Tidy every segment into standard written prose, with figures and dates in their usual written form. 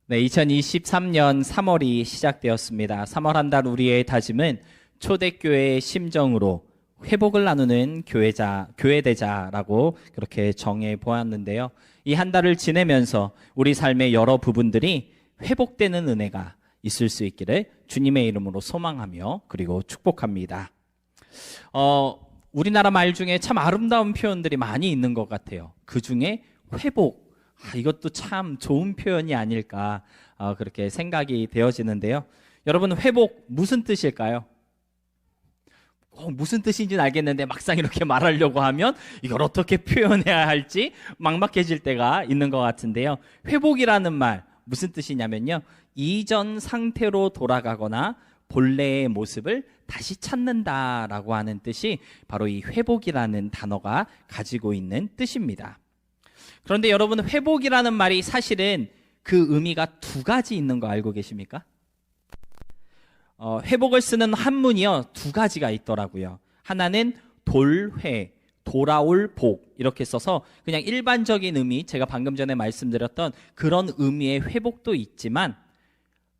네, 2023년 3월이 시작되었습니다. 3월 한 달 우리의 다짐은 초대교회의 심정으로 회복을 나누는 교회되자라고 그렇게 정해 보았는데요. 이 한 달을 지내면서 우리 삶의 여러 부분들이 회복되는 은혜가 있을 수 있기를 주님의 이름으로 소망하며 그리고 축복합니다. 우리나라 말 중에 참 아름다운 표현들이 많이 있는 것 같아요. 그 중에 회복. 이것도 참 좋은 표현이 아닐까 그렇게 생각이 되어지는데요. 여러분, 회복 무슨 뜻일까요? 무슨 뜻인지는 알겠는데 막상 이렇게 말하려고 하면 이걸 어떻게 표현해야 할지 막막해질 때가 있는 것 같은데요. 회복이라는 말 무슨 뜻이냐면요, 이전 상태로 돌아가거나 본래의 모습을 다시 찾는다라고 하는 뜻이 바로 이 회복이라는 단어가 가지고 있는 뜻입니다. 그런데 여러분, 회복이라는 말이 사실은 그 의미가 두 가지 있는 거 알고 계십니까? 회복을 쓰는 한문이요, 두 가지가 있더라고요. 하나는 돌회, 돌아올 복, 이렇게 써서 그냥 일반적인 의미, 제가 방금 전에 말씀드렸던 그런 의미의 회복도 있지만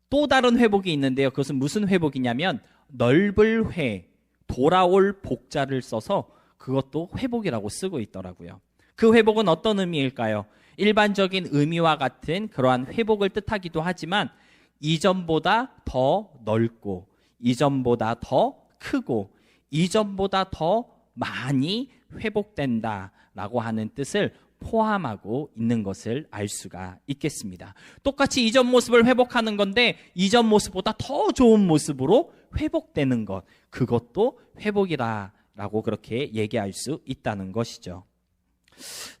또 다른 회복이 있는데요. 그것은 무슨 회복이냐면 넓을 회, 돌아올 복자를 써서 그것도 회복이라고 쓰고 있더라고요. 그 회복은 어떤 의미일까요? 일반적인 의미와 같은 그러한 회복을 뜻하기도 하지만 이전보다 더 넓고, 이전보다 더 크고, 이전보다 더 많이 회복된다라고 하는 뜻을 포함하고 있는 것을 알 수가 있겠습니다. 똑같이 이전 모습을 회복하는 건데 이전 모습보다 더 좋은 모습으로 회복되는 것, 그것도 회복이라고 그렇게 얘기할 수 있다는 것이죠.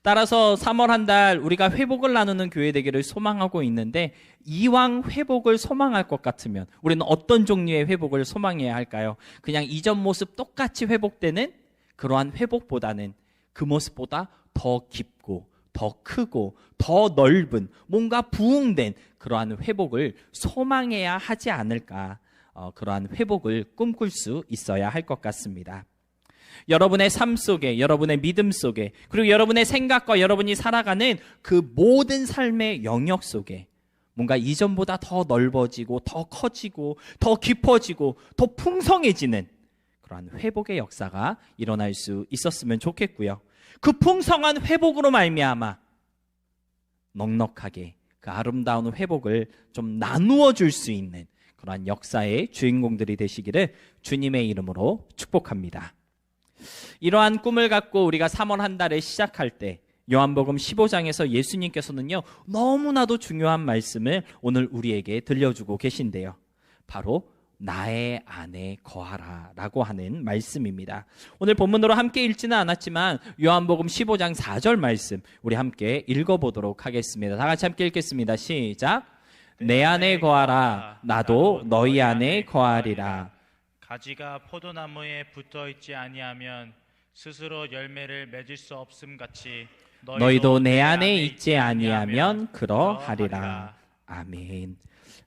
따라서 3월 한 달 우리가 회복을 나누는 교회 되기를 소망하고 있는데, 이왕 회복을 소망할 것 같으면 우리는 어떤 종류의 회복을 소망해야 할까요? 그냥 이전 모습 똑같이 회복되는 그러한 회복보다는 그 모습보다 더 깊고 더 크고 더 넓은, 뭔가 부흥된 그러한 회복을 소망해야 하지 않을까, 그러한 회복을 꿈꿀 수 있어야 할 것 같습니다. 여러분의 삶 속에, 여러분의 믿음 속에, 그리고 여러분의 생각과 여러분이 살아가는 그 모든 삶의 영역 속에 뭔가 이전보다 더 넓어지고 더 커지고 더 깊어지고 더 풍성해지는 그러한 회복의 역사가 일어날 수 있었으면 좋겠고요. 그 풍성한 회복으로 말미암아 넉넉하게 그 아름다운 회복을 좀 나누어 줄 수 있는 그러한 역사의 주인공들이 되시기를 주님의 이름으로 축복합니다. 이러한 꿈을 갖고 우리가 3월 한 달을 시작할 때 요한복음 15장에서 예수님께서는요, 너무나도 중요한 말씀을 오늘 우리에게 들려주고 계신데요. 바로 나의 안에 거하라 라고 하는 말씀입니다. 오늘 본문으로 함께 읽지는 않았지만 요한복음 15장 4절 말씀 우리 함께 읽어보도록 하겠습니다. 다 같이 함께 읽겠습니다. 시작. 내 안에 거하라, 나도 너희 안에 거하리라. 가지가 포도나무에 붙어있지 아니하면 스스로 열매를 맺을 수 없음 같이 너희도 내 안에 있지 아니하면 그러하리라. 아멘.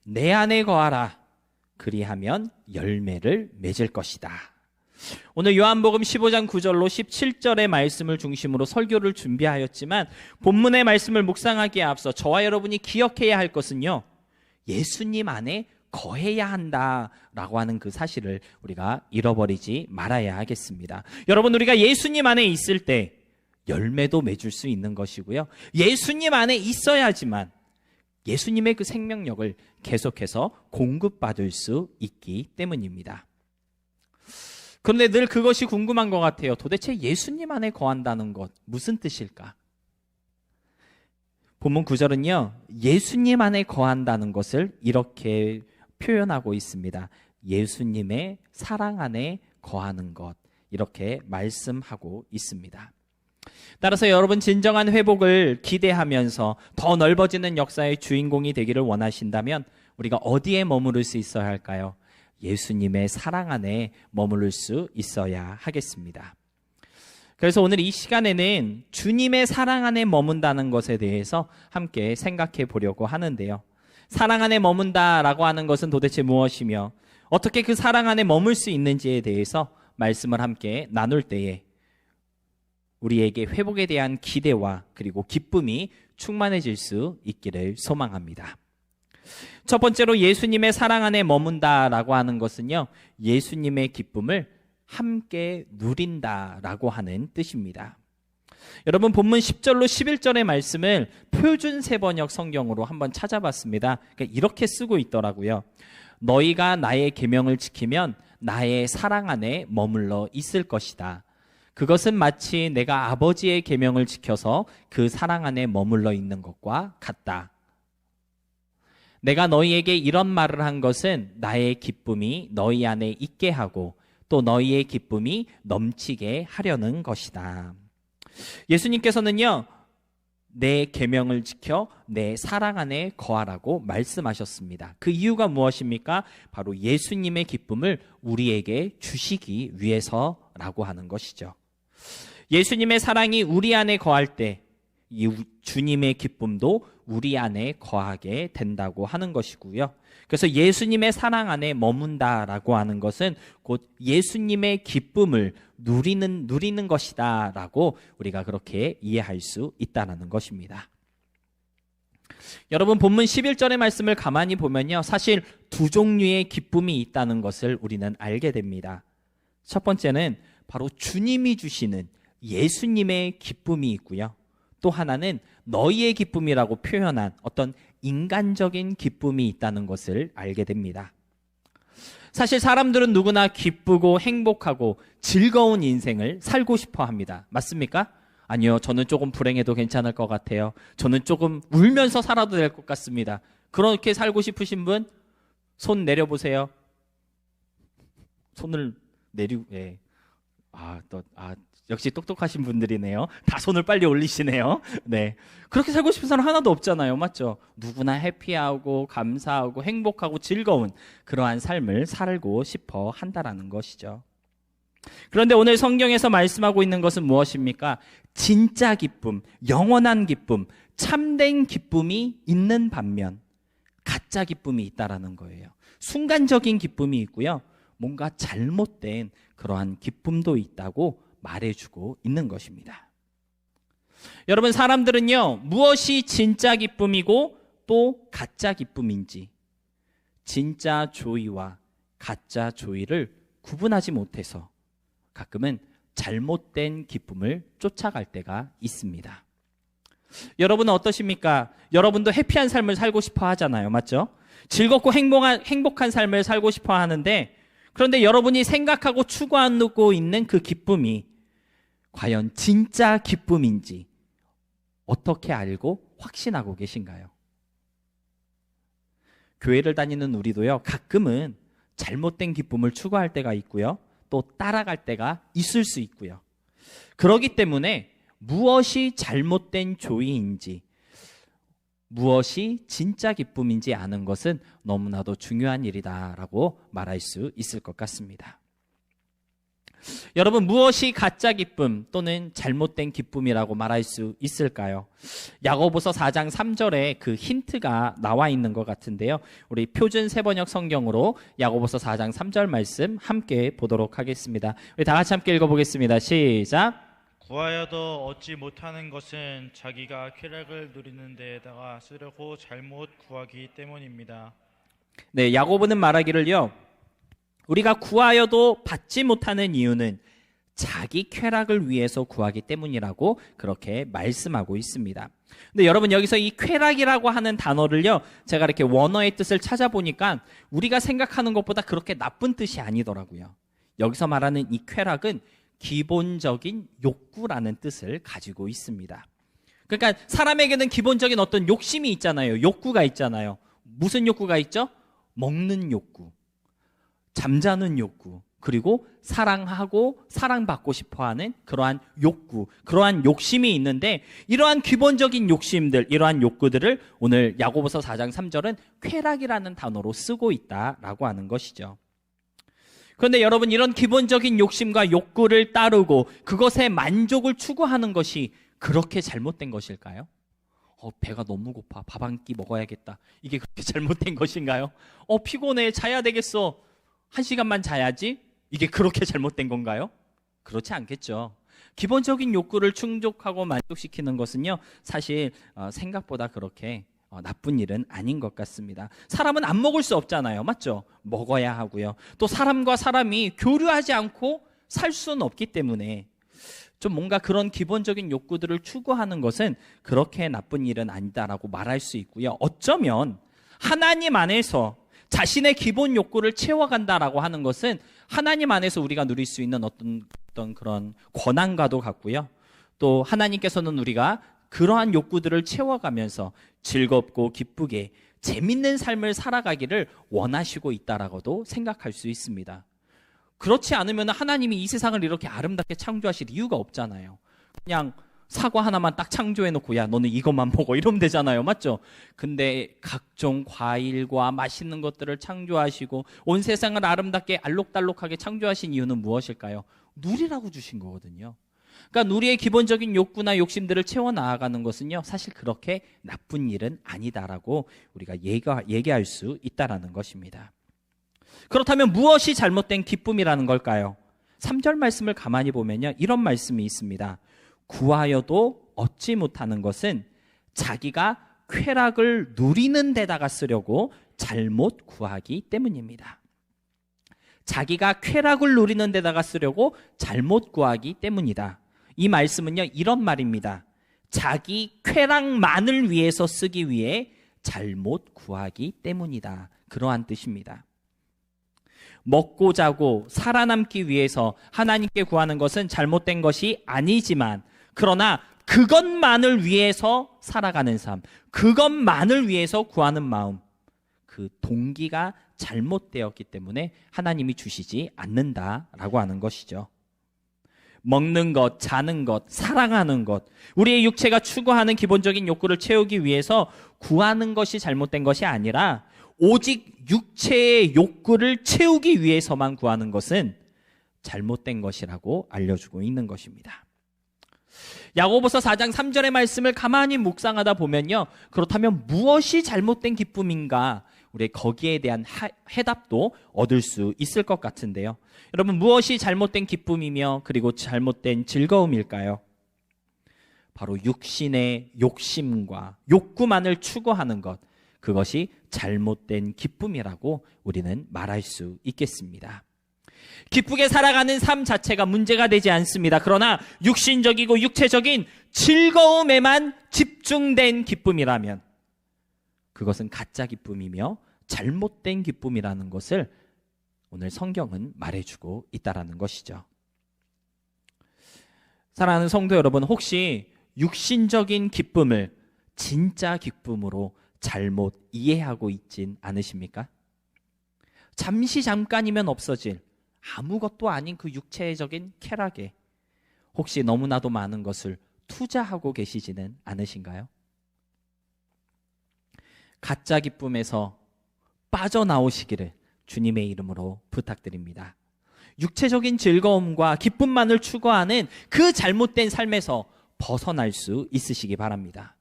내 안에 거하라, 그리하면 열매를 맺을 것이다. 오늘 요한복음 15장 9절로 17절의 말씀을 중심으로 설교를 준비하였지만 본문의 말씀을 묵상하기에 앞서 저와 여러분이 기억해야 할 것은요, 예수님 안에 거해야 한다라고 하는 그 사실을 우리가 잃어버리지 말아야 하겠습니다. 여러분, 우리가 예수님 안에 있을 때 열매도 맺을 수 있는 것이고요, 예수님 안에 있어야지만 예수님의 그 생명력을 계속해서 공급받을 수 있기 때문입니다. 그런데 늘 그것이 궁금한 것 같아요. 도대체 예수님 안에 거한다는 것 무슨 뜻일까? 본문 9절은요, 예수님 안에 거한다는 것을 이렇게 표현하고 있습니다. 예수님의 사랑 안에 거하는 것, 이렇게 말씀하고 있습니다. 따라서 여러분, 진정한 회복을 기대하면서 더 넓어지는 역사의 주인공이 되기를 원하신다면 우리가 어디에 머무를 수 있어야 할까요? 예수님의 사랑 안에 머무를 수 있어야 하겠습니다. 그래서 오늘 이 시간에는 주님의 사랑 안에 머문다는 것에 대해서 함께 생각해 보려고 하는데요. 사랑 안에 머문다라고 하는 것은 도대체 무엇이며 어떻게 그 사랑 안에 머물 수 있는지에 대해서 말씀을 함께 나눌 때에 우리에게 회복에 대한 기대와 그리고 기쁨이 충만해질 수 있기를 소망합니다. 첫 번째로 예수님의 사랑 안에 머문다라고 하는 것은요, 예수님의 기쁨을 함께 누린다라고 하는 뜻입니다. 여러분, 본문 10절로 11절의 말씀을 표준 세번역 성경으로 한번 찾아봤습니다. 그러니까 이렇게 쓰고 있더라고요. 너희가 나의 계명을 지키면 나의 사랑 안에 머물러 있을 것이다. 그것은 마치 내가 아버지의 계명을 지켜서 그 사랑 안에 머물러 있는 것과 같다. 내가 너희에게 이런 말을 한 것은 나의 기쁨이 너희 안에 있게 하고 또 너희의 기쁨이 넘치게 하려는 것이다. 예수님께서는요, 내 계명을 지켜 내 사랑 안에 거하라고 말씀하셨습니다. 그 이유가 무엇입니까? 바로 예수님의 기쁨을 우리에게 주시기 위해서라고 하는 것이죠. 예수님의 사랑이 우리 안에 거할 때 이 주님의 기쁨도 우리 안에 거하게 된다고 하는 것이고요. 그래서 예수님의 사랑 안에 머문다라고 하는 것은 곧 예수님의 기쁨을 누리는 것이다라고 우리가 그렇게 이해할 수 있다는 것입니다. 여러분, 본문 11절의 말씀을 가만히 보면요, 사실 두 종류의 기쁨이 있다는 것을 우리는 알게 됩니다. 첫 번째는 바로 주님이 주시는 예수님의 기쁨이 있고요. 또 하나는 너희의 기쁨이라고 표현한 어떤 인간적인 기쁨이 있다는 것을 알게 됩니다. 사실 사람들은 누구나 기쁘고 행복하고 즐거운 인생을 살고 싶어 합니다. 맞습니까? 아니요, 저는 조금 불행해도 괜찮을 것 같아요. 저는 조금 울면서 살아도 될 것 같습니다. 그렇게 살고 싶으신 분? 손 내려보세요. 손을 내리고, 예. 역시 똑똑하신 분들이네요. 다 손을 빨리 올리시네요. 네. 그렇게 살고 싶은 사람 하나도 없잖아요. 맞죠? 누구나 해피하고 감사하고 행복하고 즐거운 그러한 삶을 살고 싶어 한다라는 것이죠. 그런데 오늘 성경에서 말씀하고 있는 것은 무엇입니까? 진짜 기쁨, 영원한 기쁨, 참된 기쁨이 있는 반면 가짜 기쁨이 있다라는 거예요. 순간적인 기쁨이 있고요. 뭔가 잘못된 그러한 기쁨도 있다고 말해주고 있는 것입니다. 여러분, 사람들은요, 무엇이 진짜 기쁨이고 또 가짜 기쁨인지, 진짜 조이와 가짜 조이를 구분하지 못해서 가끔은 잘못된 기쁨을 쫓아갈 때가 있습니다. 여러분은 어떠십니까? 여러분도 해피한 삶을 살고 싶어 하잖아요. 맞죠? 즐겁고 행복한 삶을 살고 싶어 하는데, 그런데 여러분이 생각하고 추구하고 있는 그 기쁨이 과연 진짜 기쁨인지 어떻게 알고 확신하고 계신가요? 교회를 다니는 우리도요, 가끔은 잘못된 기쁨을 추구할 때가 있고요, 또 따라갈 때가 있을 수 있고요. 그렇기 때문에 무엇이 잘못된 조이인지, 무엇이 진짜 기쁨인지 아는 것은 너무나도 중요한 일이다라고 말할 수 있을 것 같습니다. 여러분, 무엇이 가짜 기쁨 또는 잘못된 기쁨이라고 말할 수 있을까요? 야고보서 4장 3절에 그 힌트가 나와 있는 것 같은데요. 우리 표준 세번역 성경으로 야고보서 4장 3절 말씀 함께 보도록 하겠습니다. 우리 다 같이 함께 읽어보겠습니다. 시작. 구하여도 얻지 못하는 것은 자기가 쾌락을 누리는 데에다가 쓰려고 잘못 구하기 때문입니다. 네, 야고보는 말하기를요, 우리가 구하여도 받지 못하는 이유는 자기 쾌락을 위해서 구하기 때문이라고 그렇게 말씀하고 있습니다. 근데 여러분, 여기서 이 쾌락이라고 하는 단어를요, 제가 이렇게 원어의 뜻을 찾아보니까 우리가 생각하는 것보다 그렇게 나쁜 뜻이 아니더라고요. 여기서 말하는 이 쾌락은 기본적인 욕구라는 뜻을 가지고 있습니다. 그러니까 사람에게는 기본적인 어떤 욕심이 있잖아요. 욕구가 있잖아요. 무슨 욕구가 있죠? 먹는 욕구, 잠자는 욕구, 그리고 사랑하고 사랑받고 싶어하는 그러한 욕구, 그러한 욕심이 있는데, 이러한 기본적인 욕심들, 이러한 욕구들을 오늘 야고보서 4장 3절은 쾌락이라는 단어로 쓰고 있다라고 하는 것이죠. 그런데 여러분, 이런 기본적인 욕심과 욕구를 따르고 그것에 만족을 추구하는 것이 그렇게 잘못된 것일까요? 배가 너무 고파, 밥 한 끼 먹어야겠다, 이게 그렇게 잘못된 것인가요? 피곤해, 자야 되겠어, 1시간만 자야지, 이게 그렇게 잘못된 건가요? 그렇지 않겠죠. 기본적인 욕구를 충족하고 만족시키는 것은요, 사실 생각보다 그렇게 나쁜 일은 아닌 것 같습니다. 사람은 안 먹을 수 없잖아요. 맞죠? 먹어야 하고요. 또 사람과 사람이 교류하지 않고 살 수는 없기 때문에 좀 뭔가 그런 기본적인 욕구들을 추구하는 것은 그렇게 나쁜 일은 아니다라고 말할 수 있고요. 어쩌면 하나님 안에서 자신의 기본 욕구를 채워간다라고 하는 것은 하나님 안에서 우리가 누릴 수 있는 어떤 그런 권한과도 같고요. 또 하나님께서는 우리가 그러한 욕구들을 채워가면서 즐겁고 기쁘게 재밌는 삶을 살아가기를 원하시고 있다라고도 생각할 수 있습니다. 그렇지 않으면 하나님이 이 세상을 이렇게 아름답게 창조하실 이유가 없잖아요. 그냥 사과 하나만 딱 창조해놓고 야 너는 이것만 먹어 이러면 되잖아요. 맞죠? 근데 각종 과일과 맛있는 것들을 창조하시고 온 세상을 아름답게 알록달록하게 창조하신 이유는 무엇일까요? 누리라고 주신 거거든요. 그러니까 우리의 기본적인 욕구나 욕심들을 채워나가는 것은요, 사실 그렇게 나쁜 일은 아니다라고 우리가 얘기할 수 있다라는 것입니다. 그렇다면 무엇이 잘못된 기쁨이라는 걸까요? 3절 말씀을 가만히 보면요, 이런 말씀이 있습니다. 구하여도 얻지 못하는 것은 자기가 쾌락을 누리는 데다가 쓰려고 잘못 구하기 때문입니다. 자기가 쾌락을 누리는 데다가 쓰려고 잘못 구하기 때문이다. 이 말씀은요, 이런 말입니다. 자기 쾌락만을 위해서 쓰기 위해 잘못 구하기 때문이다. 그러한 뜻입니다. 먹고 자고 살아남기 위해서 하나님께 구하는 것은 잘못된 것이 아니지만, 그러나 그것만을 위해서 살아가는 삶, 그것만을 위해서 구하는 마음, 그 동기가 잘못되었기 때문에 하나님이 주시지 않는다라고 하는 것이죠. 먹는 것, 자는 것, 사랑하는 것, 우리의 육체가 추구하는 기본적인 욕구를 채우기 위해서 구하는 것이 잘못된 것이 아니라 오직 육체의 욕구를 채우기 위해서만 구하는 것은 잘못된 것이라고 알려주고 있는 것입니다. 야고보서 4장 3절의 말씀을 가만히 묵상하다 보면요, 그렇다면 무엇이 잘못된 기쁨인가, 우리 거기에 대한 해답도 얻을 수 있을 것 같은데요. 여러분, 무엇이 잘못된 기쁨이며 그리고 잘못된 즐거움일까요? 바로 육신의 욕심과 욕구만을 추구하는 것, 그것이 잘못된 기쁨이라고 우리는 말할 수 있겠습니다. 기쁘게 살아가는 삶 자체가 문제가 되지 않습니다. 그러나 육신적이고 육체적인 즐거움에만 집중된 기쁨이라면 그것은 가짜 기쁨이며 잘못된 기쁨이라는 것을 오늘 성경은 말해주고 있다라는 것이죠. 사랑하는 성도 여러분, 혹시 육신적인 기쁨을 진짜 기쁨으로 잘못 이해하고 있진 않으십니까? 잠깐이면 없어질 아무것도 아닌 그 육체적인 쾌락에 혹시 너무나도 많은 것을 투자하고 계시지는 않으신가요? 가짜 기쁨에서 빠져나오시기를 주님의 이름으로 부탁드립니다. 육체적인 즐거움과 기쁨만을 추구하는 그 잘못된 삶에서 벗어날 수 있으시기 바랍니다.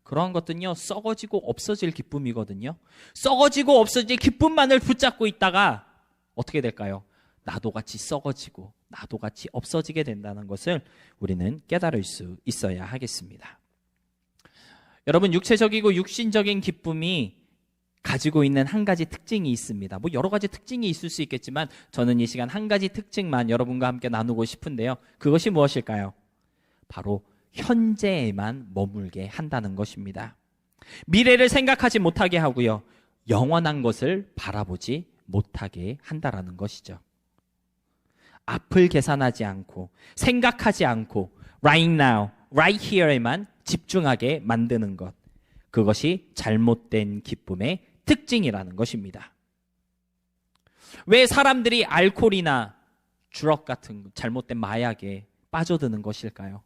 그러한 것들은요, 썩어지고 없어질 기쁨이거든요. 썩어지고 없어질 기쁨만을 붙잡고 있다가 어떻게 될까요? 나도 같이 썩어지고 나도 같이 없어지게 된다는 것을 우리는 깨달을 수 있어야 하겠습니다. 여러분, 육체적이고 육신적인 기쁨이 가지고 있는 한 가지 특징이 있습니다. 뭐 여러 가지 특징이 있을 수 있겠지만 저는 이 시간 한 가지 특징만 여러분과 함께 나누고 싶은데요. 그것이 무엇일까요? 바로 현재에만 머물게 한다는 것입니다. 미래를 생각하지 못하게 하고요, 영원한 것을 바라보지 못하게 한다라는 것이죠. 앞을 계산하지 않고 생각하지 않고 right now, right here에만 집중하게 만드는 것, 그것이 잘못된 기쁨의 특징이라는 것입니다. 왜 사람들이 알코올이나 주럭 같은 잘못된 마약에 빠져드는 것일까요?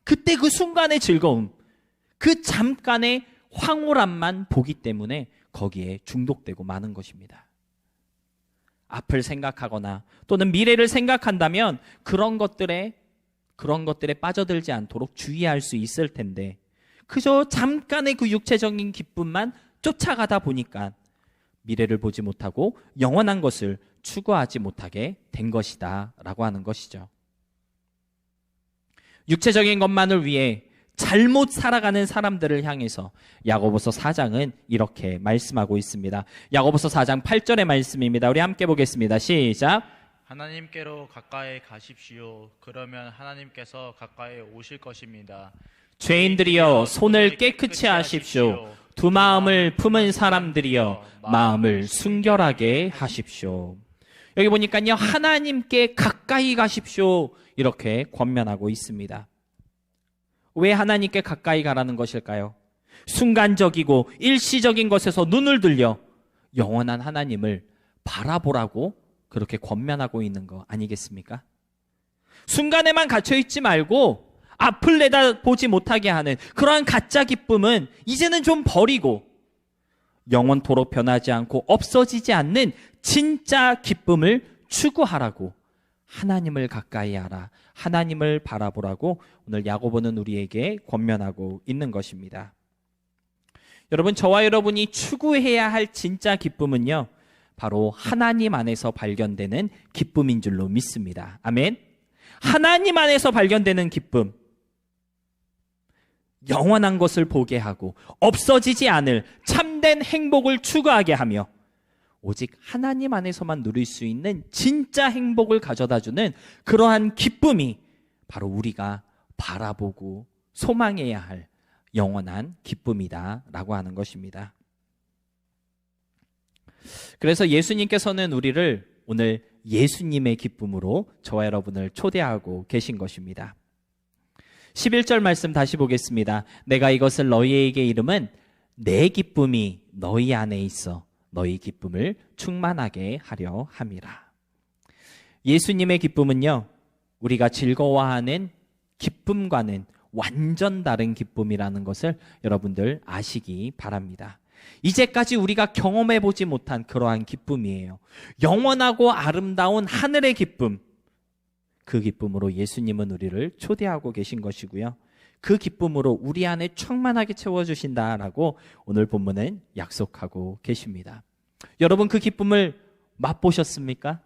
그때 그 순간의 즐거움, 그 잠깐의 황홀함만 보기 때문에 거기에 중독되고 마는 것입니다. 앞을 생각하거나 또는 미래를 생각한다면 그런 것들에 빠져들지 않도록 주의할 수 있을 텐데, 그저 잠깐의 그 육체적인 기쁨만 쫓아가다 보니까 미래를 보지 못하고 영원한 것을 추구하지 못하게 된 것이다 라고 하는 것이죠. 육체적인 것만을 위해 잘못 살아가는 사람들을 향해서 야고보서 4장은 이렇게 말씀하고 있습니다. 야고보서 4장 8절의 말씀입니다. 우리 함께 보겠습니다. 시작. 하나님께로 가까이 가십시오. 그러면 하나님께서 가까이 오실 것입니다. 죄인들이여 손을 깨끗이 하십시오. 두 마음을 품은 사람들이여 마음을 순결하게 하십시오. 여기 보니까요, 하나님께 가까이 가십시오, 이렇게 권면하고 있습니다. 왜 하나님께 가까이 가라는 것일까요? 순간적이고 일시적인 것에서 눈을 들려 영원한 하나님을 바라보라고 그렇게 권면하고 있는 거 아니겠습니까? 순간에만 갇혀있지 말고 앞을 내다보지 못하게 하는 그러한 가짜 기쁨은 이제는 좀 버리고 영원토록 변하지 않고 없어지지 않는 진짜 기쁨을 추구하라고, 하나님을 가까이 하라, 하나님을 바라보라고 오늘 야고보는 우리에게 권면하고 있는 것입니다. 여러분, 저와 여러분이 추구해야 할 진짜 기쁨은요, 바로 하나님 안에서 발견되는 기쁨인 줄로 믿습니다. 아멘. 하나님 안에서 발견되는 기쁨, 영원한 것을 보게 하고 없어지지 않을 참된 행복을 추구하게 하며 오직 하나님 안에서만 누릴 수 있는 진짜 행복을 가져다주는 그러한 기쁨이 바로 우리가 바라보고 소망해야 할 영원한 기쁨이다라고 하는 것입니다. 그래서 예수님께서는 우리를 오늘 예수님의 기쁨으로 저와 여러분을 초대하고 계신 것입니다. 11절 말씀 다시 보겠습니다. 내가 이것을 너희에게 이름은 내 기쁨이 너희 안에 있어 너희 기쁨을 충만하게 하려 함이라. 예수님의 기쁨은요, 우리가 즐거워하는 기쁨과는 완전 다른 기쁨이라는 것을 여러분들 아시기 바랍니다. 이제까지 우리가 경험해보지 못한 그러한 기쁨이에요. 영원하고 아름다운 하늘의 기쁨, 그 기쁨으로 예수님은 우리를 초대하고 계신 것이고요, 그 기쁨으로 우리 안에 충만하게 채워주신다라고 오늘 본문은 약속하고 계십니다. 여러분, 그 기쁨을 맛보셨습니까?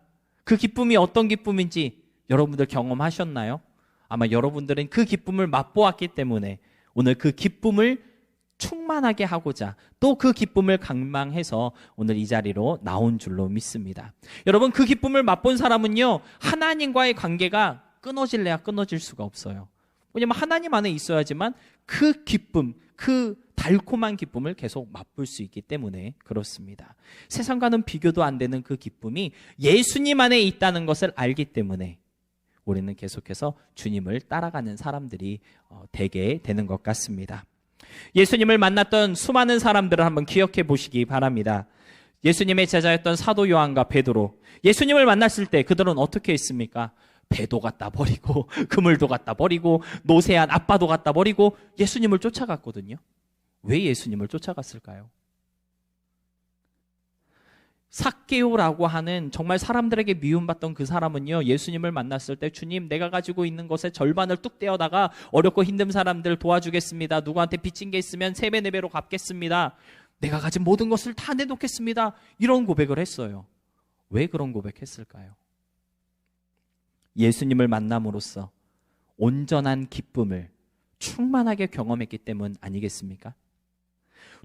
그 기쁨이 어떤 기쁨인지 여러분들 경험하셨나요? 아마 여러분들은 그 기쁨을 맛보았기 때문에 오늘 그 기쁨을 충만하게 하고자 또 그 기쁨을 갈망해서 오늘 이 자리로 나온 줄로 믿습니다. 여러분, 그 기쁨을 맛본 사람은요, 하나님과의 관계가 끊어질래야 끊어질 수가 없어요. 왜냐하면 하나님 안에 있어야지만 그 기쁨, 그 달콤한 기쁨을 계속 맛볼 수 있기 때문에 그렇습니다. 세상과는 비교도 안 되는 그 기쁨이 예수님 안에 있다는 것을 알기 때문에 우리는 계속해서 주님을 따라가는 사람들이 되게 되는 것 같습니다. 예수님을 만났던 수많은 사람들을 한번 기억해 보시기 바랍니다. 예수님의 제자였던 사도 요한과 베드로, 예수님을 만났을 때 그들은 어떻게 했습니까? 배도 갖다 버리고 그물도 갖다 버리고 노쇠한 아빠도 갖다 버리고 예수님을 쫓아갔거든요. 왜 예수님을 쫓아갔을까요? 삭개오라고 하는 정말 사람들에게 미움받던 그 사람은요, 예수님을 만났을 때 주님, 내가 가지고 있는 것의 절반을 뚝 떼어다가 어렵고 힘든 사람들 도와주겠습니다. 누구한테 빚진 게 있으면 3배, 4배로 갚겠습니다. 내가 가진 모든 것을 다 내놓겠습니다. 이런 고백을 했어요. 왜 그런 고백했을까요? 예수님을 만남으로써 온전한 기쁨을 충만하게 경험했기 때문 아니겠습니까?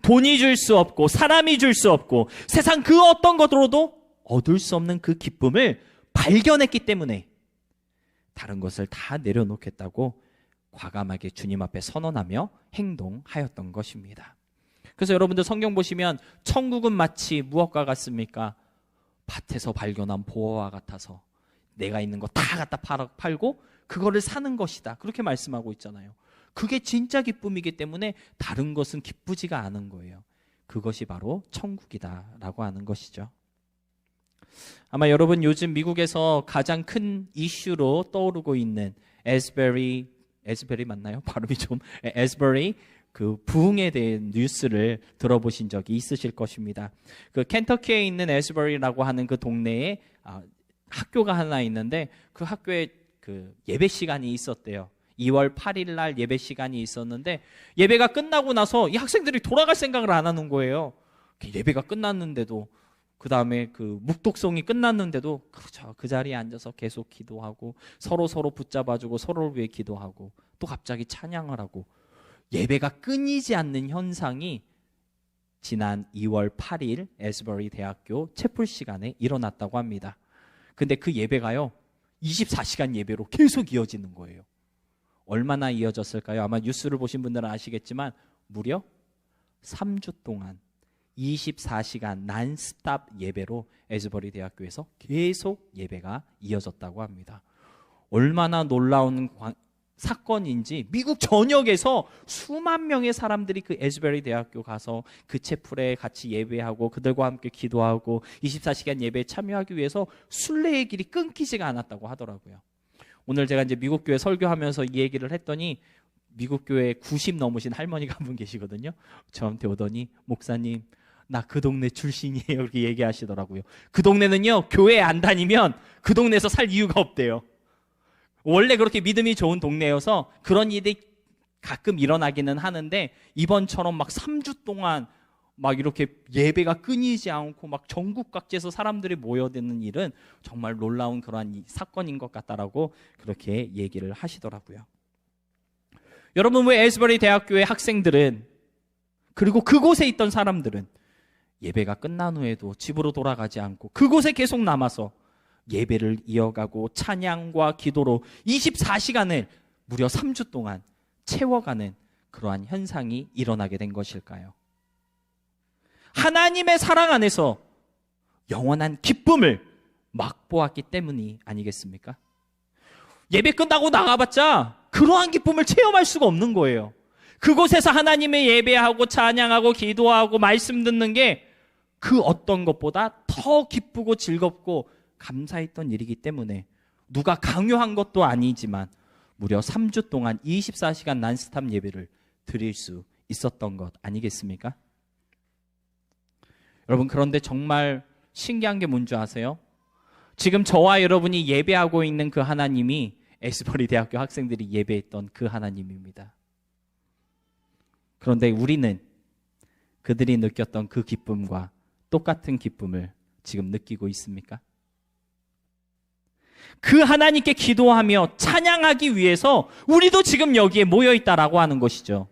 돈이 줄 수 없고 사람이 줄 수 없고 세상 그 어떤 것으로도 얻을 수 없는 그 기쁨을 발견했기 때문에 다른 것을 다 내려놓겠다고 과감하게 주님 앞에 선언하며 행동하였던 것입니다. 그래서 여러분들 성경 보시면 천국은 마치 무엇과 같습니까? 밭에서 발견한 보화와 같아서 내가 있는 거 다 갖다 팔고 그거를 사는 것이다, 그렇게 말씀하고 있잖아요. 그게 진짜 기쁨이기 때문에 다른 것은 기쁘지가 않은 거예요. 그것이 바로 천국이다라고 하는 것이죠. 아마 여러분 요즘 미국에서 가장 큰 이슈로 떠오르고 있는 에스베리 맞나요? 발음이 좀 에스베리 그 부흥에 대한 뉴스를 들어보신 적이 있으실 것입니다. 그 켄터키에 있는 에스베리라고 하는 그 동네에 학교가 하나 있는데 그 학교에 그 예배 시간이 있었대요. 2월 8일 날 예배 시간이 있었는데 예배가 끝나고 나서 이 학생들이 돌아갈 생각을 안 하는 거예요. 예배가 끝났는데도, 그 다음에 그 묵독성이 끝났는데도 그렇죠, 그 자리에 앉아서 계속 기도하고 서로 붙잡아주고 서로를 위해 기도하고 또 갑자기 찬양을 하고 예배가 끊이지 않는 현상이 지난 2월 8일 에스버리 대학교 채플 시간에 일어났다고 합니다. 근데 그 예배가요, 24시간 예배로 계속 이어지는 거예요. 얼마나 이어졌을까요? 아마 뉴스를 보신 분들은 아시겠지만 무려 3주 동안 24시간 난스탑 예배로 에스버리 대학교에서 계속 예배가 이어졌다고 합니다. 얼마나 놀라운 사건인지 미국 전역에서 수만 명의 사람들이 그 에스버리 대학교 가서 그 채플에 같이 예배하고 그들과 함께 기도하고 24시간 예배에 참여하기 위해서 순례의 길이 끊기지가 않았다고 하더라고요. 오늘 제가 이제 미국 교회 설교하면서 이 얘기를 했더니 미국 교회 90 넘으신 할머니가 한 분 계시거든요. 저한테 오더니 목사님, 나 그 동네 출신이에요. 이렇게 얘기하시더라고요. 그 동네는요, 교회 안 다니면 그 동네에서 살 이유가 없대요. 원래 그렇게 믿음이 좋은 동네여서 그런 일이 가끔 일어나기는 하는데 이번처럼 막 3주 동안 막 이렇게 예배가 끊이지 않고 막 전국 각지에서 사람들이 모여드는 일은 정말 놀라운 그러한 사건인 것 같다라고 그렇게 얘기를 하시더라고요. 여러분, 왜 에스버리 대학교의 학생들은, 그리고 그곳에 있던 사람들은 예배가 끝난 후에도 집으로 돌아가지 않고 그곳에 계속 남아서 예배를 이어가고 찬양과 기도로 24시간을 무려 3주 동안 채워가는 그러한 현상이 일어나게 된 것일까요? 하나님의 사랑 안에서 영원한 기쁨을 맛보았기 때문이 아니겠습니까? 예배 끝나고 나가봤자 그러한 기쁨을 체험할 수가 없는 거예요. 그곳에서 하나님의 예배하고 찬양하고 기도하고 말씀 듣는 게 그 어떤 것보다 더 기쁘고 즐겁고 감사했던 일이기 때문에 누가 강요한 것도 아니지만 무려 3주 동안 24시간 난스탑 예배를 드릴 수 있었던 것 아니겠습니까? 여러분, 그런데 정말 신기한 게 뭔지 아세요? 지금 저와 여러분이 예배하고 있는 그 하나님이 에스버리 대학교 학생들이 예배했던 그 하나님입니다. 그런데 우리는 그들이 느꼈던 그 기쁨과 똑같은 기쁨을 지금 느끼고 있습니까? 그 하나님께 기도하며 찬양하기 위해서 우리도 지금 여기에 모여 있다라고 하는 것이죠.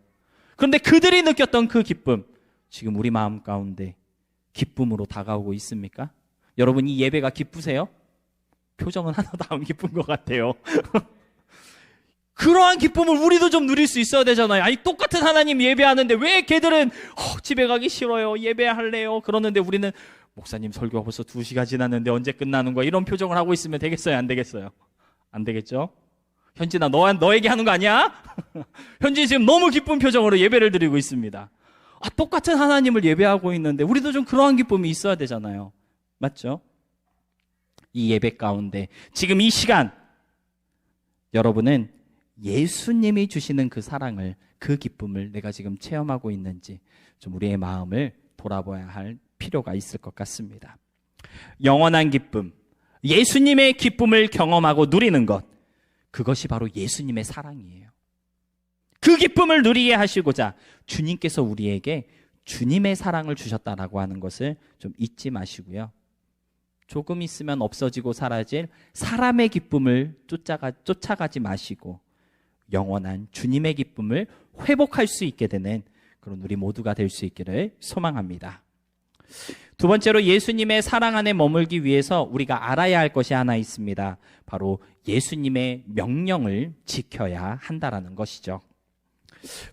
그런데 그들이 느꼈던 그 기쁨, 지금 우리 마음 가운데 기쁨으로 다가오고 있습니까? 여러분, 이 예배가 기쁘세요? 표정은 하나도 안 기쁜 것 같아요. 그러한 기쁨을 우리도 좀 누릴 수 있어야 되잖아요. 아니, 똑같은 하나님 예배하는데 왜 걔들은 집에 가기 싫어요, 예배할래요 그러는데 우리는 목사님 설교가 벌써 2시가 지났는데 언제 끝나는 거야, 이런 표정을 하고 있으면 되겠어요, 안 되겠어요? 안 되겠죠? 현진아, 너에게 하는 거 아니야? 현진이 지금 너무 기쁜 표정으로 예배를 드리고 있습니다. 똑같은 하나님을 예배하고 있는데 우리도 좀 그러한 기쁨이 있어야 되잖아요. 맞죠? 이 예배 가운데 지금 이 시간 여러분은 예수님이 주시는 그 사랑을, 그 기쁨을 내가 지금 체험하고 있는지 좀 우리의 마음을 돌아봐야 할 필요가 있을 것 같습니다. 영원한 기쁨, 예수님의 기쁨을 경험하고 누리는 것, 그것이 바로 예수님의 사랑이에요. 그 기쁨을 누리게 하시고자 주님께서 우리에게 주님의 사랑을 주셨다라고 하는 것을 좀 잊지 마시고요. 조금 있으면 없어지고 사라질 사람의 기쁨을 쫓아가지 마시고 영원한 주님의 기쁨을 회복할 수 있게 되는 그런 우리 모두가 될 수 있기를 소망합니다. 두 번째로 예수님의 사랑 안에 머물기 위해서 우리가 알아야 할 것이 하나 있습니다. 바로 예수님의 명령을 지켜야 한다라는 것이죠.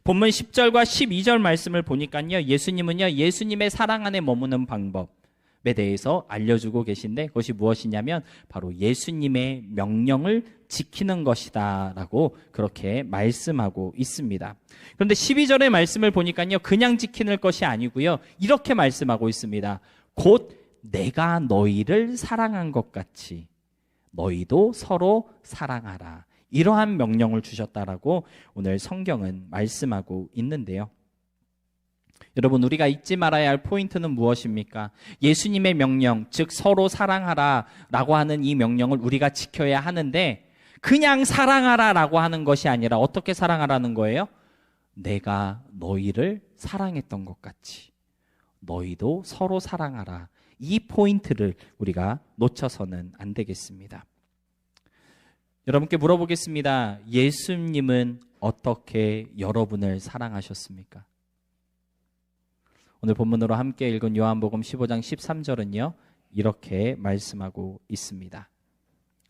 본문 10절과 12절 말씀을 보니까요, 예수님은요, 예수님의 사랑 안에 머무는 방법에 대해서 알려주고 계신데 그것이 무엇이냐면 바로 예수님의 명령을 지키는 것이다 라고 그렇게 말씀하고 있습니다. 그런데 12절의 말씀을 보니까요, 그냥 지키는 것이 아니고요, 이렇게 말씀하고 있습니다. 곧 내가 너희를 사랑한 것 같이 너희도 서로 사랑하라, 이러한 명령을 주셨다라고 오늘 성경은 말씀하고 있는데요. 여러분, 우리가 잊지 말아야 할 포인트는 무엇입니까? 예수님의 명령, 즉 서로 사랑하라 라고 하는 이 명령을 우리가 지켜야 하는데 그냥 사랑하라 라고 하는 것이 아니라 어떻게 사랑하라는 거예요? 내가 너희를 사랑했던 것 같이 너희도 서로 사랑하라, 이 포인트를 우리가 놓쳐서는 안 되겠습니다. 여러분께 물어보겠습니다. 예수님은 어떻게 여러분을 사랑하셨습니까? 오늘 본문으로 함께 읽은 요한복음 15장 13절은요. 이렇게 말씀하고 있습니다.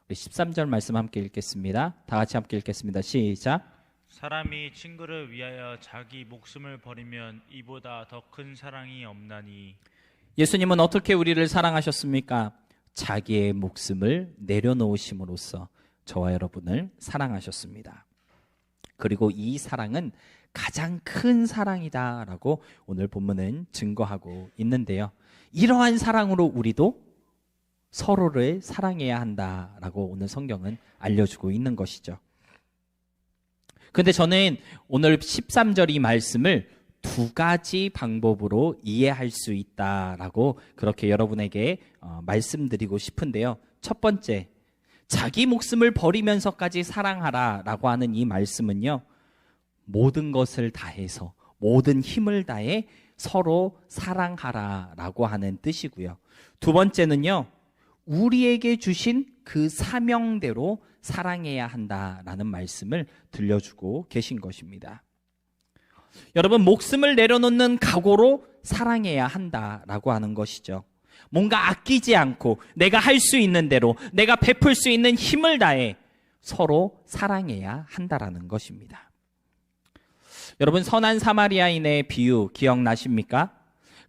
13절 말씀 함께 읽겠습니다. 다 같이 함께 읽겠습니다. 시작. 사람이 친구를 위하여 자기 목숨을 버리면 이보다 더 큰 사랑이 없나니. 예수님은 어떻게 우리를 사랑하셨습니까? 자기의 목숨을 내려놓으심으로써 저와 여러분을 사랑하셨습니다. 그리고 이 사랑은 가장 큰 사랑이다라고 오늘 본문은 증거하고 있는데요. 이러한 사랑으로 우리도 서로를 사랑해야 한다라고 오늘 성경은 알려주고 있는 것이죠. 근데 저는 오늘 13절 이 말씀을 두 가지 방법으로 이해할 수 있다라고 그렇게 여러분에게 말씀드리고 싶은데요. 첫 번째, 자기 목숨을 버리면서까지 사랑하라라고 하는 이 말씀은요. 모든 것을 다해서 모든 힘을 다해 서로 사랑하라라고 하는 뜻이고요. 두 번째는요. 우리에게 주신 그 사명대로 사랑해야 한다라는 말씀을 들려주고 계신 것입니다. 여러분, 목숨을 내려놓는 각오로 사랑해야 한다라고 하는 것이죠. 뭔가 아끼지 않고 내가 할 수 있는 대로 내가 베풀 수 있는 힘을 다해 서로 사랑해야 한다라는 것입니다. 여러분, 선한 사마리아인의 비유 기억나십니까?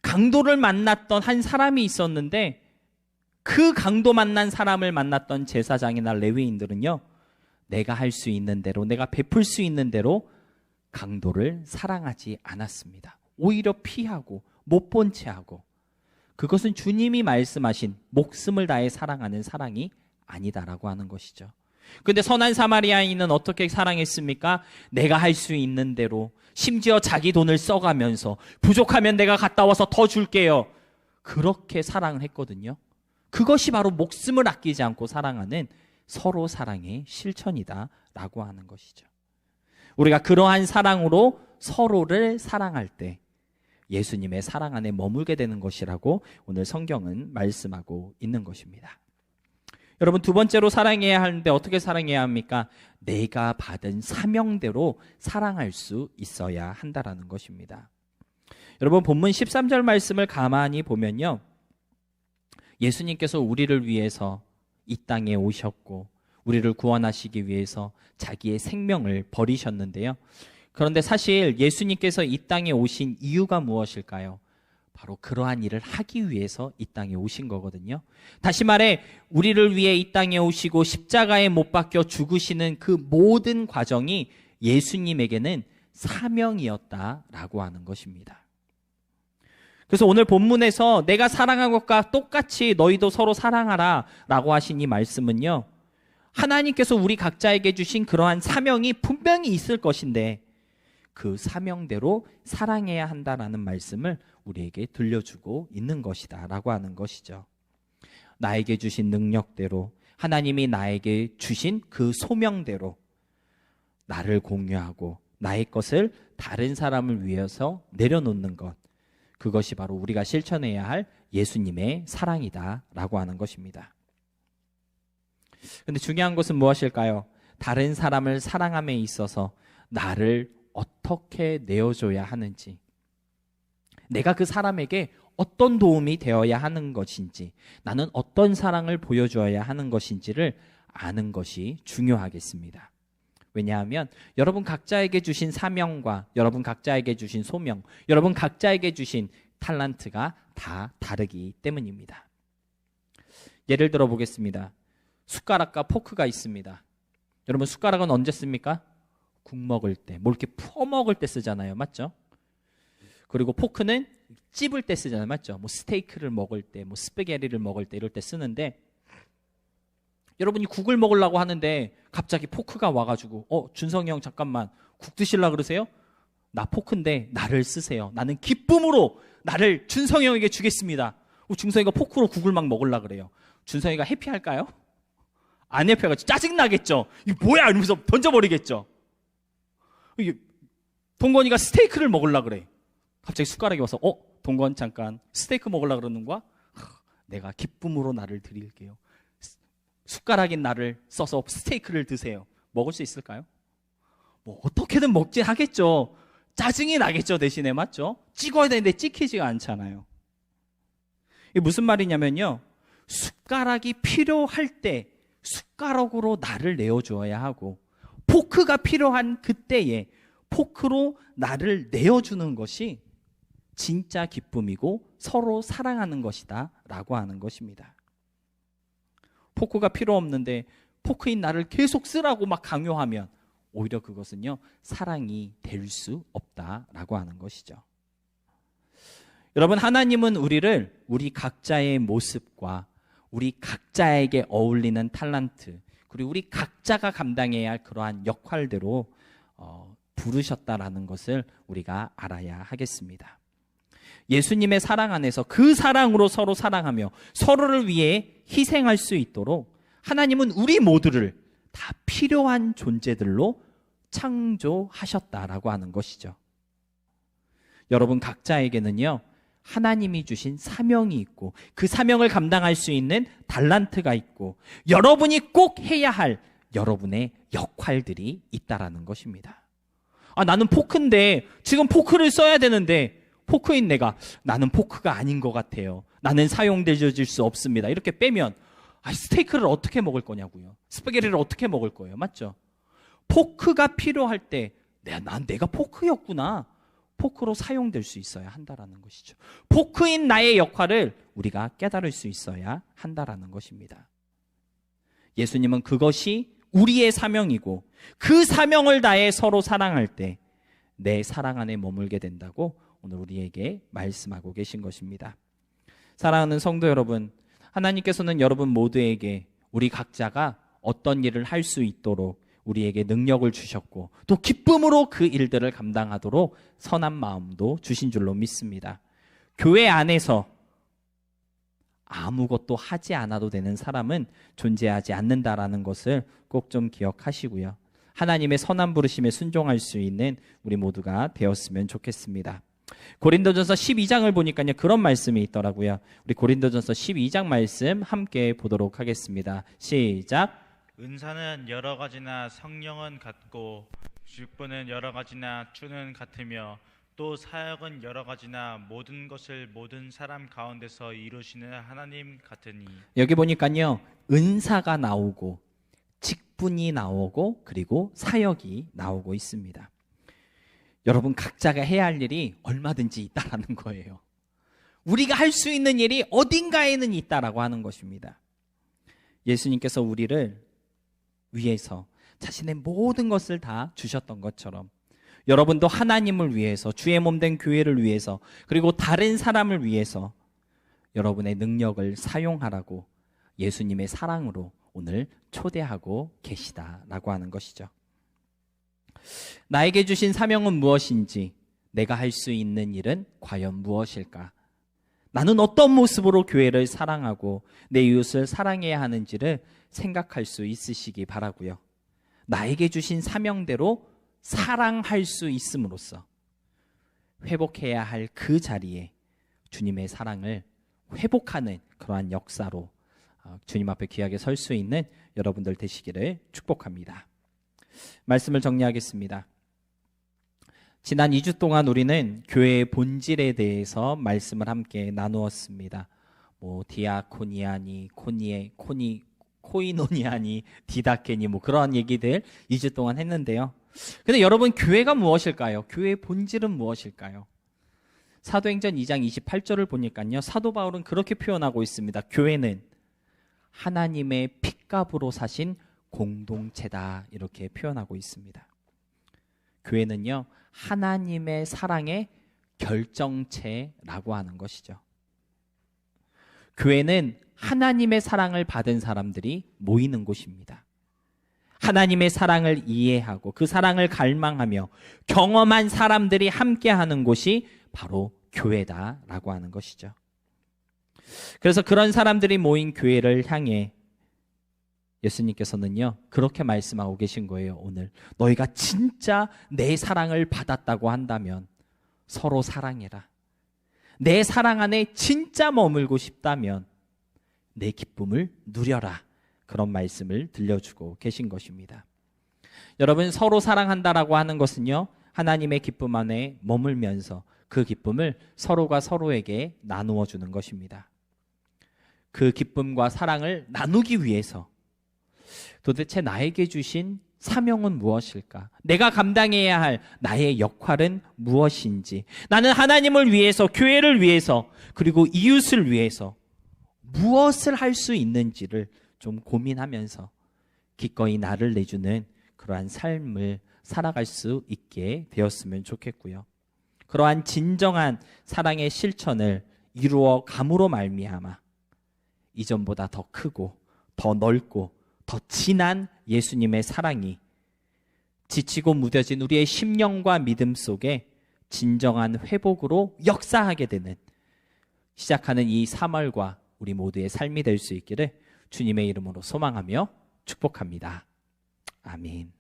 강도를 만났던 한 사람이 있었는데 그 강도 만난 사람을 만났던 제사장이나 레위인들은요, 내가 할 수 있는 대로 내가 베풀 수 있는 대로 강도를 사랑하지 않았습니다. 오히려 피하고 못 본 채 하고, 그것은 주님이 말씀하신 목숨을 다해 사랑하는 사랑이 아니다라고 하는 것이죠. 그런데 선한 사마리아인은 어떻게 사랑했습니까? 내가 할 수 있는 대로, 심지어 자기 돈을 써가면서 부족하면 내가 갔다 와서 더 줄게요. 그렇게 사랑을 했거든요. 그것이 바로 목숨을 아끼지 않고 사랑하는 서로 사랑의 실천이다라고 하는 것이죠. 우리가 그러한 사랑으로 서로를 사랑할 때 예수님의 사랑 안에 머물게 되는 것이라고 오늘 성경은 말씀하고 있는 것입니다. 여러분, 두 번째로 사랑해야 하는데 어떻게 사랑해야 합니까? 내가 받은 사명대로 사랑할 수 있어야 한다라는 것입니다. 여러분, 본문 13절 말씀을 가만히 보면요. 예수님께서 우리를 위해서 이 땅에 오셨고 우리를 구원하시기 위해서 자기의 생명을 버리셨는데요. 그런데 사실 예수님께서 이 땅에 오신 이유가 무엇일까요? 바로 그러한 일을 하기 위해서 이 땅에 오신 거거든요. 다시 말해 우리를 위해 이 땅에 오시고 십자가에 못 박혀 죽으시는 그 모든 과정이 예수님에게는 사명이었다라고 하는 것입니다. 그래서 오늘 본문에서 내가 사랑한 것과 똑같이 너희도 서로 사랑하라 라고 하신 이 말씀은요, 하나님께서 우리 각자에게 주신 그러한 사명이 분명히 있을 것인데 그 사명대로 사랑해야 한다라는 말씀을 우리에게 들려주고 있는 것이다 라고 하는 것이죠. 나에게 주신 능력대로, 하나님이 나에게 주신 그 소명대로 나를 공유하고 나의 것을 다른 사람을 위해서 내려놓는 것, 그것이 바로 우리가 실천해야 할 예수님의 사랑이다라고 하는 것입니다. 그런데 중요한 것은 무엇일까요? 다른 사람을 사랑함에 있어서 나를 어떻게 내어줘야 하는지, 내가 그 사람에게 어떤 도움이 되어야 하는 것인지, 나는 어떤 사랑을 보여줘야 하는 것인지를 아는 것이 중요하겠습니다. 왜냐하면 여러분 각자에게 주신 사명과 여러분 각자에게 주신 소명, 여러분 각자에게 주신 탤런트가 다 다르기 때문입니다. 예를 들어 보겠습니다. 숟가락과 포크가 있습니다. 여러분, 숟가락은 언제 씁니까? 국 먹을 때, 뭐 이렇게 퍼 먹을 때 쓰잖아요. 맞죠? 그리고 포크는 찝을 때 쓰잖아요. 맞죠? 뭐 스테이크를 먹을 때, 뭐 스파게티를 먹을 때 이럴 때 쓰는데, 여러분이 국을 먹으려고 하는데 갑자기 포크가 와가지고 준성이 형 잠깐만 국 드시려고 그러세요? 나 포크인데 나를 쓰세요. 나는 기쁨으로 나를 준성이 형에게 주겠습니다. 준성이가 포크로 국을 막 먹으려고 그래요. 준성이가 해피할까요? 안 해피해가지고 짜증나겠죠. 이게 뭐야 이러면서 던져버리겠죠. 동건이가 스테이크를 먹으려고 그래. 갑자기 숟가락이 와서 동건 잠깐 스테이크 먹으려고 그러는 거야? 내가 기쁨으로 나를 드릴게요. 숟가락인 나를 써서 스테이크를 드세요. 먹을 수 있을까요? 뭐 어떻게든 먹지 하겠죠. 짜증이 나겠죠, 대신에. 맞죠? 찍어야 되는데 찍히지가 않잖아요. 이게 무슨 말이냐면요, 숟가락이 필요할 때 숟가락으로 나를 내어주어야 하고, 포크가 필요한 그때에 포크로 나를 내어주는 것이 진짜 기쁨이고 서로 사랑하는 것이다 라고 하는 것입니다. 포크가 필요 없는데 포크인 나를 계속 쓰라고 막 강요하면 오히려 그것은요, 사랑이 될 수 없다라고 하는 것이죠. 여러분, 하나님은 우리를 우리 각자의 모습과 우리 각자에게 어울리는 탤런트, 그리고 우리 각자가 감당해야 할 그러한 역할대로 부르셨다라는 것을 우리가 알아야 하겠습니다. 예수님의 사랑 안에서 그 사랑으로 서로 사랑하며 서로를 위해 희생할 수 있도록 하나님은 우리 모두를 다 필요한 존재들로 창조하셨다라고 하는 것이죠. 여러분 각자에게는요, 하나님이 주신 사명이 있고 그 사명을 감당할 수 있는 탤런트가 있고 여러분이 꼭 해야 할 여러분의 역할들이 있다라는 것입니다. 나는 포크인데 지금 포크를 써야 되는데 포크인 내가 나는 포크가 아닌 것 같아요. 나는 사용되어질 수 없습니다. 이렇게 빼면 스테이크를 어떻게 먹을 거냐고요. 스파게티를 어떻게 먹을 거예요. 맞죠? 포크가 필요할 때 내가 포크였구나. 포크로 사용될 수 있어야 한다라는 것이죠. 포크인 나의 역할을 우리가 깨달을 수 있어야 한다라는 것입니다. 예수님은 그것이 우리의 사명이고 그 사명을 다해 서로 사랑할 때 내 사랑 안에 머물게 된다고 오늘 우리에게 말씀하고 계신 것입니다. 사랑하는 성도 여러분, 하나님께서는 여러분 모두에게 우리 각자가 어떤 일을 할 수 있도록 우리에게 능력을 주셨고 또 기쁨으로 그 일들을 감당하도록 선한 마음도 주신 줄로 믿습니다. 교회 안에서 아무것도 하지 않아도 되는 사람은 존재하지 않는다라는 것을 꼭 좀 기억하시고요. 하나님의 선한 부르심에 순종할 수 있는 우리 모두가 되었으면 좋겠습니다. 고린도전서 12장을 보니까요, 그런 말씀이 있더라고요. 우리 고린도전서 12장 말씀 함께 보도록 하겠습니다. 시작. 은사는 여러 가지나 성령은 같고 직분은 여러 가지나 주는 같으며 또 사역은 여러 가지나 모든 것을 모든 사람 가운데서 이루시는 하나님 같으니. 여기 보니까요, 은사가 나오고 직분이 나오고 그리고 사역이 나오고 있습니다. 여러분 각자가 해야 할 일이 얼마든지 있다라는 거예요. 우리가 할 수 있는 일이 어딘가에는 있다라고 하는 것입니다. 예수님께서 우리를 위해서 자신의 모든 것을 다 주셨던 것처럼 여러분도 하나님을 위해서, 주의 몸된 교회를 위해서, 그리고 다른 사람을 위해서 여러분의 능력을 사용하라고 예수님의 사랑으로 오늘 초대하고 계시다라고 하는 것이죠. 나에게 주신 사명은 무엇인지, 내가 할 수 있는 일은 과연 무엇일까? 나는 어떤 모습으로 교회를 사랑하고 내 이웃을 사랑해야 하는지를 생각할 수 있으시기 바라고요. 나에게 주신 사명대로 사랑할 수 있음으로써 회복해야 할 그 자리에 주님의 사랑을 회복하는 그러한 역사로 주님 앞에 귀하게 설 수 있는 여러분들 되시기를 축복합니다. 말씀을 정리하겠습니다. 지난 2주 동안 우리는 교회의 본질에 대해서 말씀을 함께 나누었습니다. 디아코니아니, 코이노니아니, 디다케니 그러한 얘기들 2주 동안 했는데요. 근데 여러분, 교회가 무엇일까요? 교회의 본질은 무엇일까요? 사도행전 2장 28절을 보니까요, 사도 바울은 그렇게 표현하고 있습니다. 교회는 하나님의 핏값으로 사신 공동체다, 이렇게 표현하고 있습니다. 교회는요, 하나님의 사랑의 결정체라고 하는 것이죠. 교회는 하나님의 사랑을 받은 사람들이 모이는 곳입니다. 하나님의 사랑을 이해하고 그 사랑을 갈망하며 경험한 사람들이 함께하는 곳이 바로 교회다라고 하는 것이죠. 그래서 그런 사람들이 모인 교회를 향해 예수님께서는요, 그렇게 말씀하고 계신 거예요. 오늘 너희가 진짜 내 사랑을 받았다고 한다면 서로 사랑해라. 내 사랑 안에 진짜 머물고 싶다면 내 기쁨을 누려라. 그런 말씀을 들려주고 계신 것입니다. 여러분, 서로 사랑한다라고 하는 것은요, 하나님의 기쁨 안에 머물면서 그 기쁨을 서로가 서로에게 나누어 주는 것입니다. 그 기쁨과 사랑을 나누기 위해서 도대체 나에게 주신 사명은 무엇일까? 내가 감당해야 할 나의 역할은 무엇인지, 나는 하나님을 위해서, 교회를 위해서, 그리고 이웃을 위해서 무엇을 할 수 있는지를 좀 고민하면서 기꺼이 나를 내주는 그러한 삶을 살아갈 수 있게 되었으면 좋겠고요. 그러한 진정한 사랑의 실천을 이루어 감으로 말미암아 이전보다 더 크고 더 넓고 더 진한 예수님의 사랑이 지치고 무뎌진 우리의 심령과 믿음 속에 진정한 회복으로 역사하게 되는, 시작하는 이 3월과 우리 모두의 삶이 될 수 있기를 주님의 이름으로 소망하며 축복합니다. 아멘.